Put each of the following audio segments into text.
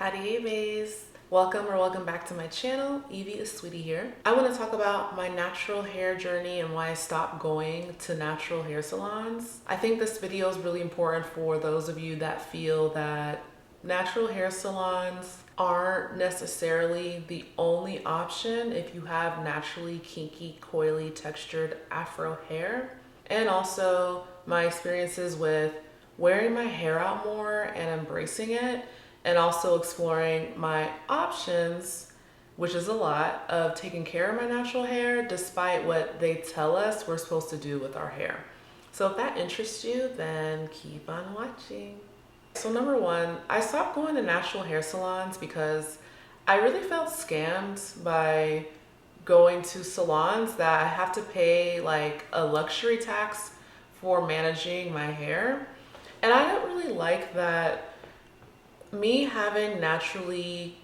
Howdy Avies! Welcome back to my channel. Evie Aswiti here. I want to talk about my natural hair journey and why I stopped going to natural hair salons. I think this video is really important for those of you that feel that natural hair salons aren't necessarily the only option if you have naturally kinky, coily, textured afro hair. And also my experiences with wearing my hair out more and embracing it, and also exploring my options, which is a lot, of taking care of my natural hair despite what they tell us we're supposed to do with our hair. So if that interests you, then keep on watching. So number one, I stopped going to natural hair salons because I really felt scammed by going to salons that I have to pay like a luxury tax for managing my hair. And I don't really like that. Me having naturally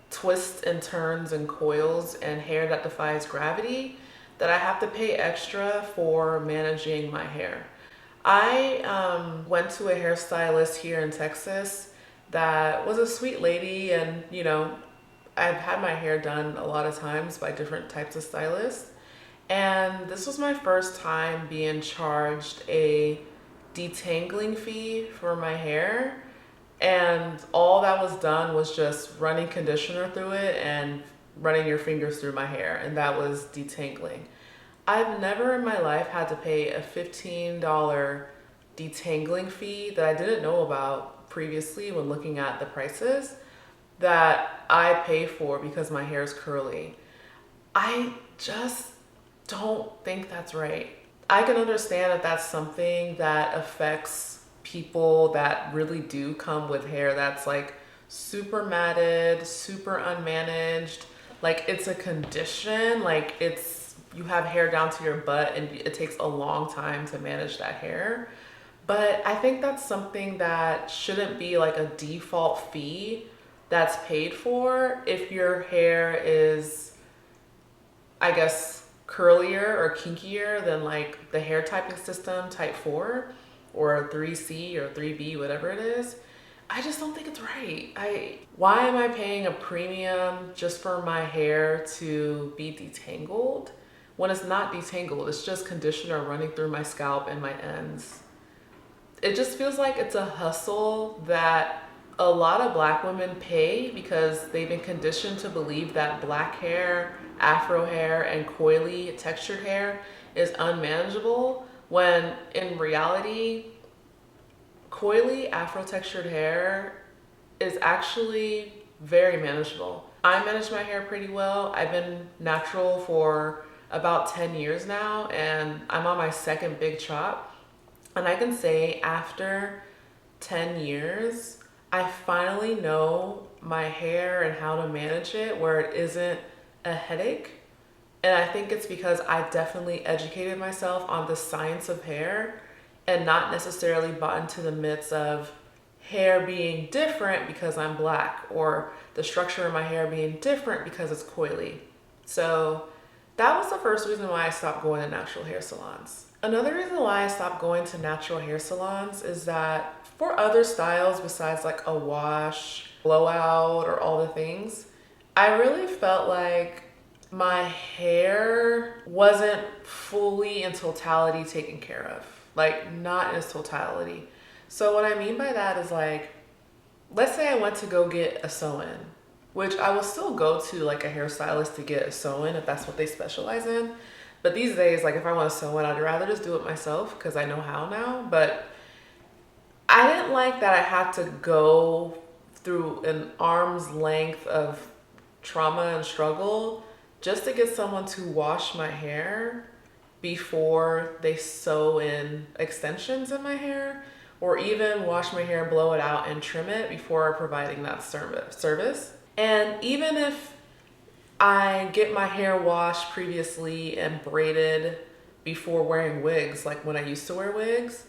twists and turns and coils and hair that defies gravity, that I have to pay extra for managing my hair. I went to a hairstylist here in Texas that was a sweet lady, and I've had my hair done a lot of times by different types of stylists, and this was my first time being charged a detangling fee for my hair. And all that was done was just running conditioner through it and running your fingers through my hair, and that was detangling. I've never in my life had to pay a $15 detangling fee that I didn't know about previously when looking at the prices that I pay for because my hair is curly. I just don't think that's right. I can understand that that's something that affects people that really do come with hair that's like super matted, super unmanaged, like it's a condition, like you have hair down to your butt and it takes a long time to manage that hair. But I think that's something that shouldn't be like a default fee that's paid for if your hair is, I guess, curlier or kinkier than like the hair typing system type 4 or 3C or 3B, whatever it is. I just don't think it's right. Why am I paying a premium just for my hair to be detangled when it's not detangled? It's just conditioner running through my scalp and my ends. It just feels like it's a hustle that a lot of Black women pay because they've been conditioned to believe that Black hair, afro hair, and coily textured hair is unmanageable, when in reality, coily afro textured hair is actually very manageable. I manage my hair pretty well. I've been natural for about 10 years now, and I'm on my second big chop. And I can say after 10 years, I finally know my hair and how to manage it where it isn't a headache. And I think it's because I definitely educated myself on the science of hair and not necessarily bought into the myths of hair being different because I'm Black, or the structure of my hair being different because it's coily. So that was the first reason why I stopped going to natural hair salons. Another reason why I stopped going to natural hair salons is that for other styles besides like a wash, blowout, or all the things, I really felt like my hair wasn't fully in totality taken care of, like not in its totality. So what I mean by that is, like, let's say I went to go get a sew-in, which I will still go to like a hairstylist to get a sew-in if that's what they specialize in. But these days, like if I want to sew-in, I'd rather just do it myself because I know how now. But I didn't like that I had to go through an arm's length of trauma and struggle just to get someone to wash my hair before they sew in extensions in my hair, or even wash my hair, blow it out, and trim it before providing that service. And even if I get my hair washed previously and braided before wearing wigs, like when I used to wear wigs,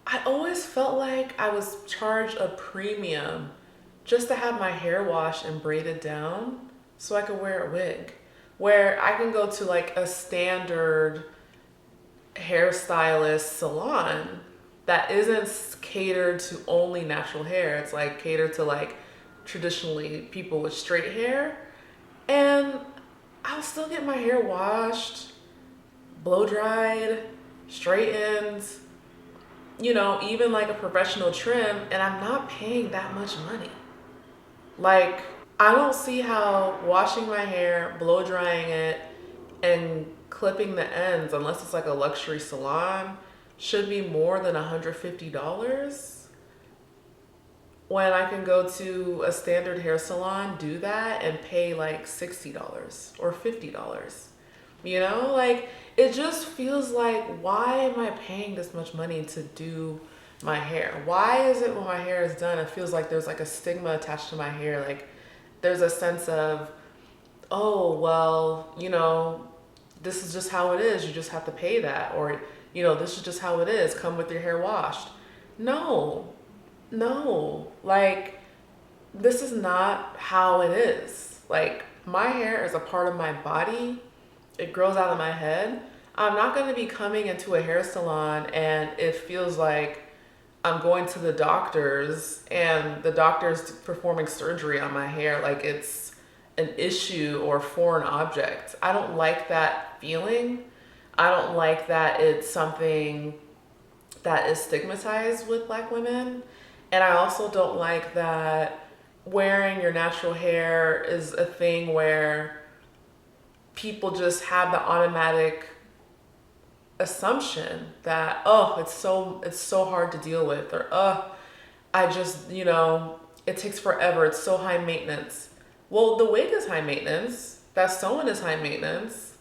I always felt like I was charged a premium just to have my hair washed and braided down so I could wear a wig. Where I can go to like a standard hairstylist salon that isn't catered to only natural hair. It's like catered to like traditionally people with straight hair, and I'll still get my hair washed, blow dried, straightened, you know, even like a professional trim, and I'm not paying that much money. Like, I don't see how washing my hair, blow drying it, and clipping the ends, unless it's like a luxury salon, should be more than $150 when I can go to a standard hair salon, do that, and pay like $60 or $50. You know, like it just feels like, why am I paying this much money to do my hair? Why is it when my hair is done, it feels like there's like a stigma attached to my hair? Like there's a sense of, oh, well, you know, this is just how it is. You just have to pay that. Or, you know, this is just how it is. Come with your hair washed. No, no. Like, this is not how it is. Like, my hair is a part of my body. It grows out of my head. I'm not going to be coming into a hair salon and it feels like I'm going to the doctor's and the doctor's performing surgery on my hair like it's an issue or a foreign object. I don't like that feeling. I don't like that it's something that is stigmatized with Black women. And I also don't like that wearing your natural hair is a thing where people just have the automatic assumption that, oh, it's so hard to deal with, or I just, you know, it takes forever, it's so high maintenance. Well, the wig is high maintenance, that sewing is high maintenance.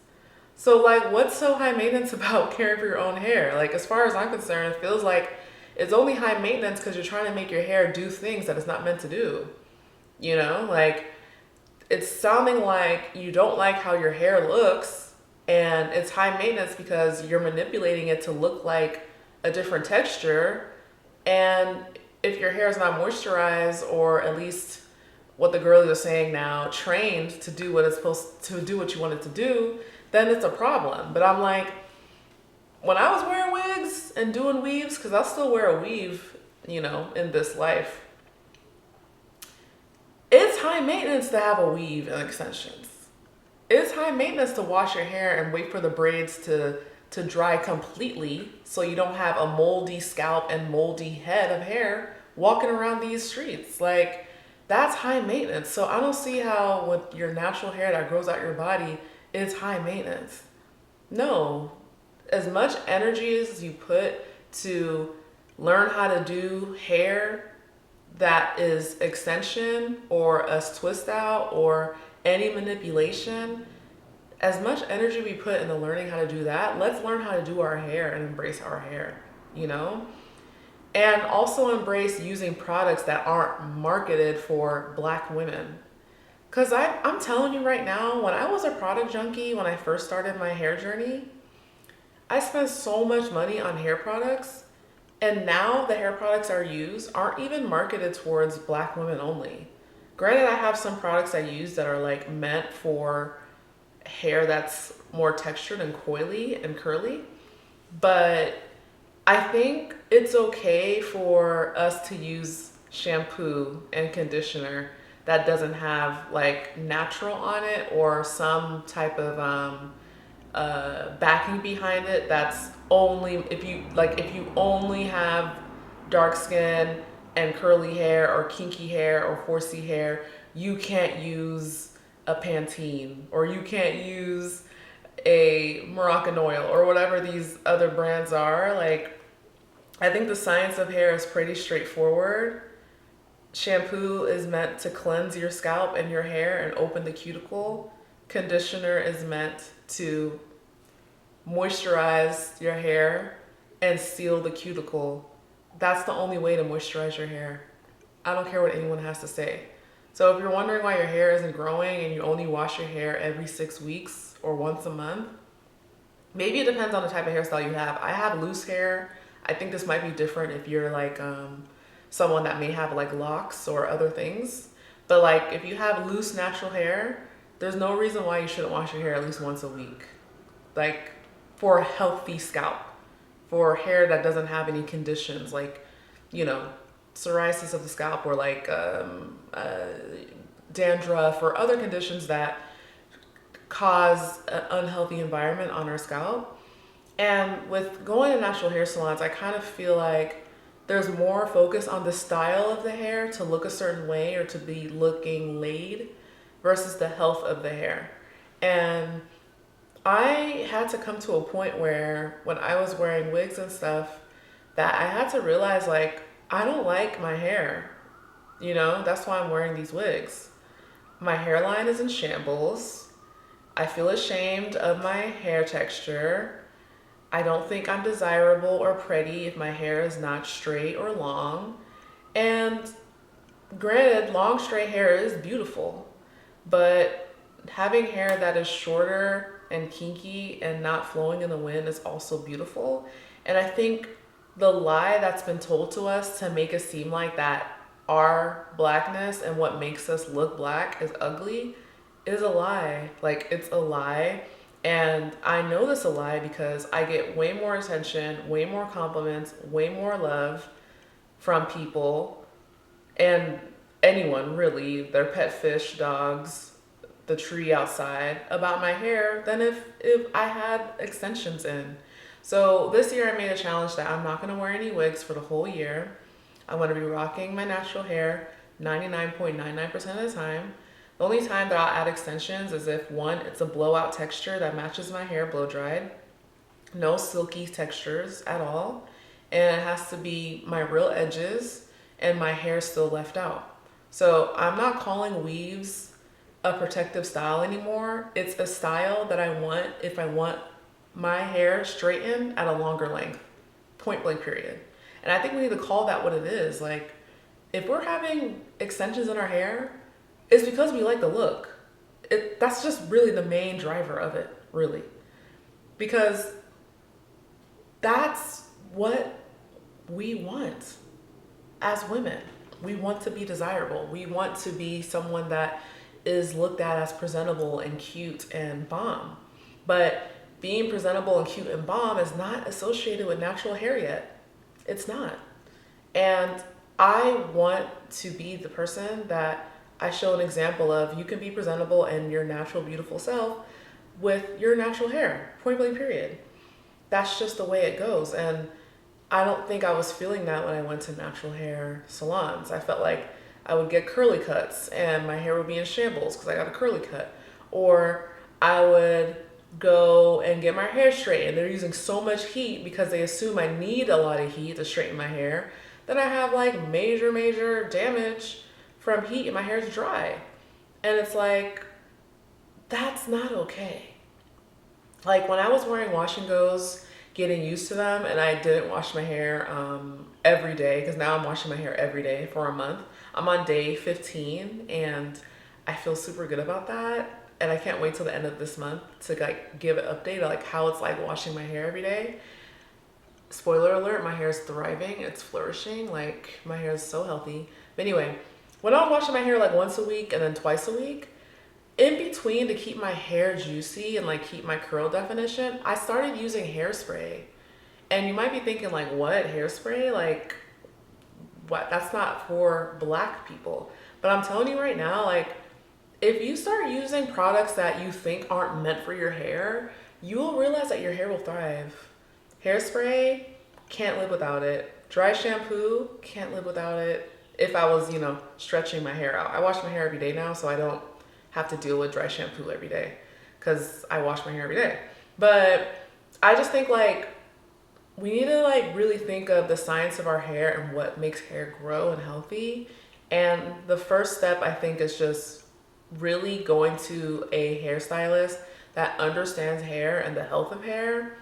So like, what's so high maintenance about caring for your own hair? Like, as far as I'm concerned, it feels like it's only high maintenance because you're trying to make your hair do things that it's not meant to do. You know, like, it's sounding like you don't like how your hair looks, and it's high maintenance because you're manipulating it to look like a different texture. And if your hair is not moisturized, or at least what the girlies are saying now, trained to do what it's supposed to do, what you want it to do, then it's a problem. But I'm like, when I was wearing wigs and doing weaves, because I still wear a weave, you know, in this life, it's high maintenance to have a weave and extensions. It's high maintenance to wash your hair and wait for the braids to dry completely so you don't have a moldy scalp and moldy head of hair walking around these streets. Like, that's high maintenance. So I don't see how with your natural hair that grows out your body, it's high maintenance. No. As much energy as you put to learn how to do hair that is extension or a twist out or any manipulation, as much energy we put into learning how to do that, let's learn how to do our hair and embrace our hair, you know? And also embrace using products that aren't marketed for Black women. Because I'm telling you right now, when I was a product junkie, when I first started my hair journey, I spent so much money on hair products, and now the hair products I use aren't even marketed towards Black women only. Granted, I have some products I use that are like meant for hair that's more textured and coily and curly, but I think it's okay for us to use shampoo and conditioner that doesn't have like natural on it or some type of backing behind it. That's only if you only have dark skin and curly hair or kinky hair or horsey hair, you can't use a Pantene, or you can't use a Moroccan oil, or whatever these other brands are. Like, I think the science of hair is pretty straightforward. Shampoo is meant to cleanse your scalp and your hair and open the cuticle. Conditioner is meant to moisturize your hair and seal the cuticle. That's the only way to moisturize your hair. I don't care what anyone has to say. So if you're wondering why your hair isn't growing and you only wash your hair every 6 weeks or once a month, maybe it depends on the type of hairstyle you have. I have loose hair. I think this might be different if you're like someone that may have like locks or other things. But like, if you have loose natural hair, there's no reason why you shouldn't wash your hair at least once a week. Like, for a healthy scalp, for hair that doesn't have any conditions, like, you know, psoriasis of the scalp or like dandruff or other conditions that cause an unhealthy environment on our scalp. And with going to natural hair salons, I kind of feel like there's more focus on the style of the hair to look a certain way or to be looking laid versus the health of the hair. And I had to come to a point where when I was wearing wigs and stuff, that I had to realize like, I don't like my hair. You know, that's why I'm wearing these wigs. My hairline is in shambles. I feel ashamed of my hair texture. I don't think I'm desirable or pretty if my hair is not straight or long. And granted, long straight hair is beautiful, but having hair that is shorter and kinky and not flowing in the wind is also beautiful. And I think the lie that's been told to us to make us seem like that our blackness and what makes us look black is ugly is a lie. Like, it's a lie. And I know this is a lie because I get way more attention, way more compliments, way more love from people and anyone really, their pet fish, dogs, the tree outside, about my hair than if I had extensions in. So this year I made a challenge that I'm not going to wear any wigs for the whole year. I'm going to be rocking my natural hair 99.99% of the time. The only time that I'll add extensions is if, one, it's a blowout texture that matches my hair blow dried. No silky textures at all. And it has to be my real edges and my hair still left out. So I'm not calling weaves a protective style anymore. It's a style that I want if I want my hair straightened at a longer length. Point blank period. And I think we need to call that what it is. Like, if we're having extensions in our hair, it's because we like the look. That's just really the main driver of it, really. Because that's what we want as women. We want to be desirable. We want to be someone that is looked at as presentable and cute and bomb. But being presentable and cute and bomb is not associated with natural hair yet. It's not. And I want to be the person that I show an example of. You can be presentable and your natural, beautiful self with your natural hair, point blank period. That's just the way it goes. And I don't think I was feeling that when I went to natural hair salons. I felt like I would get curly cuts and my hair would be in shambles because I got a curly cut. Or I would go and get my hair straightened. They're using so much heat because they assume I need a lot of heat to straighten my hair. Then I have like major damage from heat and my hair's dry. And it's like, that's not okay. Like, when I was wearing wash and goes, getting used to them, and I didn't wash my hair every day, because now I'm washing my hair every day for a month. I'm on day 15 and I feel super good about that. And I can't wait till the end of this month to like give an update of like how it's like washing my hair every day. Spoiler alert, my hair is thriving, it's flourishing, like my hair is so healthy. But anyway, when I was washing my hair like once a week and then twice a week, in between, to keep my hair juicy and like keep my curl definition, I started using hairspray. And you might be thinking like, what, hairspray? Like, what? That's not for black people. But I'm telling you right now, like, if you start using products that you think aren't meant for your hair, you will realize that your hair will thrive. Hairspray, can't live without it. Dry shampoo, can't live without it. If I was, you know, stretching my hair out. I wash my hair every day now, so I don't have to deal with dry shampoo every day because I wash my hair every day. But I just think like we need to like really think of the science of our hair and what makes hair grow and healthy. And the first step, I think, is just really going to a hairstylist that understands hair and the health of hair,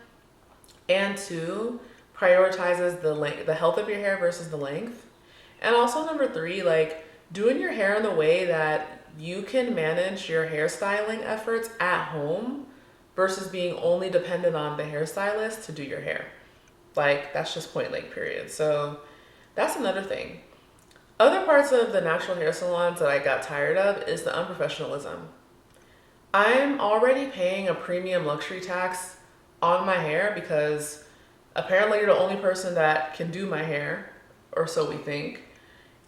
and two, prioritizes the health of your hair versus the length. And also number three, like doing your hair in the way that you can manage your hairstyling efforts at home versus being only dependent on the hairstylist to do your hair. Like, that's just point blank period. So that's another thing. Other parts of the natural hair salons that I got tired of is the unprofessionalism. I'm already paying a premium luxury tax on my hair because apparently you're the only person that can do my hair, or so we think.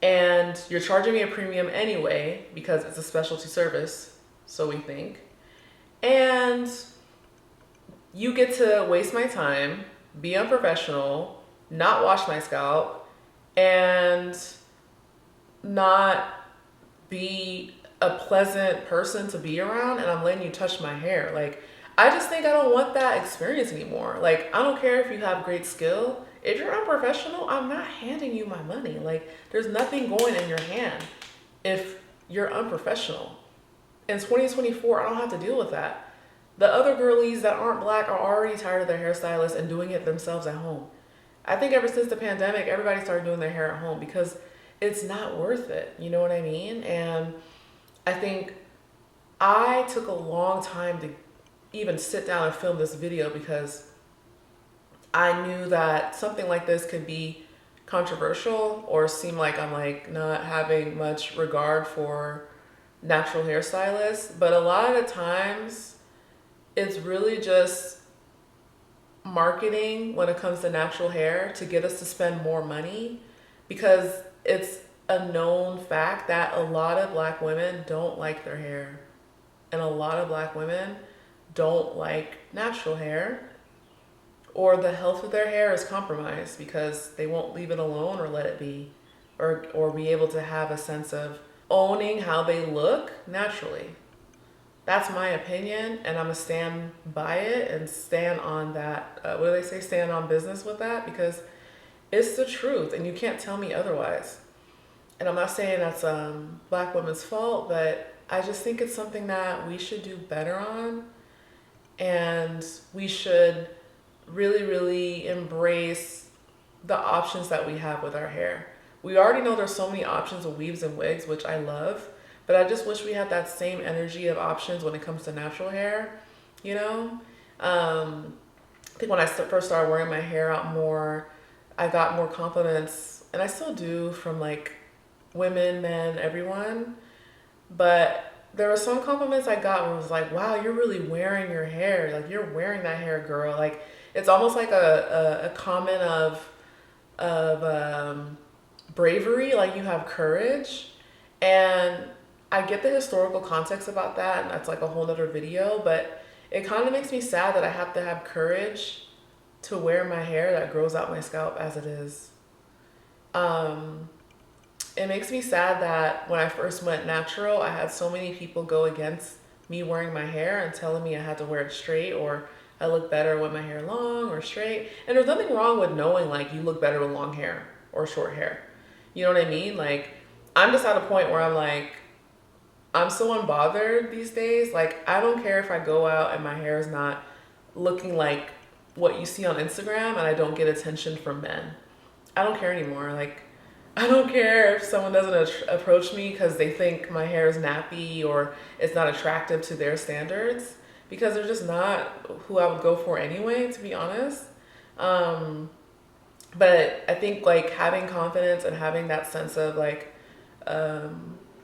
and you're charging me a premium anyway because it's a specialty service, so we think, and you get to waste my time, be unprofessional, not wash my scalp, and not be a pleasant person to be around, and I'm letting you touch my hair. Like, I just think I don't want that experience anymore. Like, I don't care if you have great skill. If you're unprofessional, I'm not handing you my money. Like, there's nothing going in your hand if you're unprofessional. In 2024, I don't have to deal with that. The other girlies that aren't black are already tired of their hairstylist and doing it themselves at home. I think ever since the pandemic, everybody started doing their hair at home because it's not worth it. You know what I mean? And I think I took a long time to even sit down and film this video because I knew that something like this could be controversial or seem like I'm like not having much regard for natural hairstylists. But a lot of the times it's really just marketing when it comes to natural hair to get us to spend more money, because it's a known fact that a lot of black women don't like their hair, and a lot of black women don't like natural hair, or the health of their hair is compromised because they won't leave it alone or let it be, or be able to have a sense of owning how they look naturally. That's my opinion, and I'm gonna stand by it and stand on that. What do they say? Stand on business with that, because it's the truth, and you can't tell me otherwise. And I'm not saying that's black women's fault, but I just think it's something that we should do better on, and we should really, really embrace the options that we have with our hair. We already know there's so many options of weaves and wigs, which I love, but I just wish we had that same energy of options when it comes to natural hair, you know? I think when I first started wearing my hair out more, I got more compliments, and I still do, from like women, men, everyone. But there were some compliments I got where it was like, wow, you're really wearing your hair. Like, you're wearing that hair, girl. Like, it's almost like a comment of bravery, like you have courage. And I get the historical context about that, and that's like a whole nother video, but it kind of makes me sad that I have to have courage to wear my hair that grows out my scalp as it is. It makes me sad that when I first went natural, I had so many people go against me wearing my hair and telling me I had to wear it straight, or I look better with my hair long or straight. And there's nothing wrong with knowing like you look better with long hair or short hair. You know what I mean? Like, I'm just at a point where I'm like, I'm so unbothered these days. Like, I don't care if I go out and my hair is not looking like what you see on Instagram and I don't get attention from men. I don't care anymore. Like, I don't care if someone doesn't approach me because they think my hair is nappy or it's not attractive to their standards, because they're just not who I would go for anyway, to be honest. But I think like having confidence and having that sense of like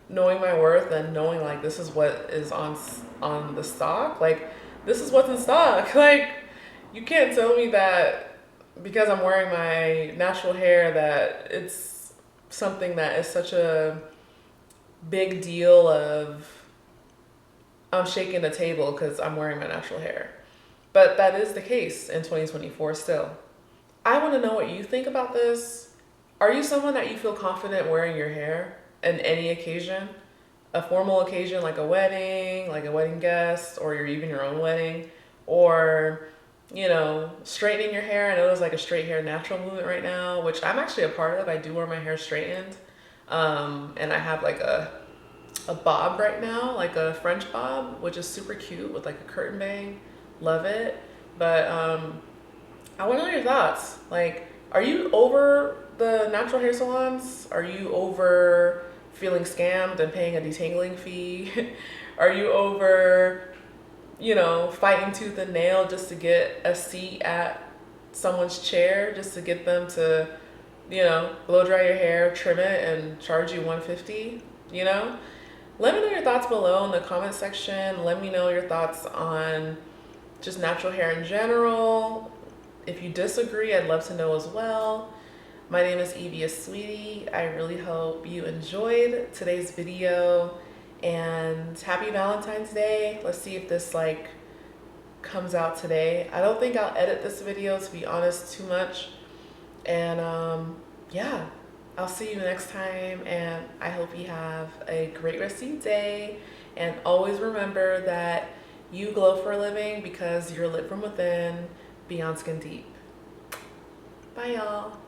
knowing my worth and knowing like this is what is on the stock, like this is what's in stock. Like, you can't tell me that because I'm wearing my natural hair that it's something that is such a big deal of I'm shaking the table because I'm wearing my natural hair. But that is the case in 2024 still. I want to know what you think about this. Are you someone that you feel confident wearing your hair in any occasion? A formal occasion like a wedding guest, or even your own wedding, or, you know, straightening your hair. I know there's like a straight hair natural movement right now, which I'm actually a part of. I do wear my hair straightened. And I have like a bob right now, like a French bob, which is super cute with like a curtain bang. Love it. But I want to know your thoughts. Like, are you over the natural hair salons? Are you over feeling scammed and paying a detangling fee? Are you over, you know, fighting tooth and nail just to get a seat at someone's chair, just to get them to, you know, blow dry your hair, trim it, and charge you $150, you know? Let me know your thoughts below in the comment section. Let me know your thoughts on just natural hair in general. If you disagree, I'd love to know as well. My name is Evie Aswiti. I really hope you enjoyed today's video, and happy Valentine's Day. Let's see if this comes out today. I don't think I'll edit this video, to be honest, too much. And yeah, I'll see you next time, and I hope you have a great rest of your day. And always remember that you glow for a living because you're lit from within, beyond skin deep. Bye, y'all.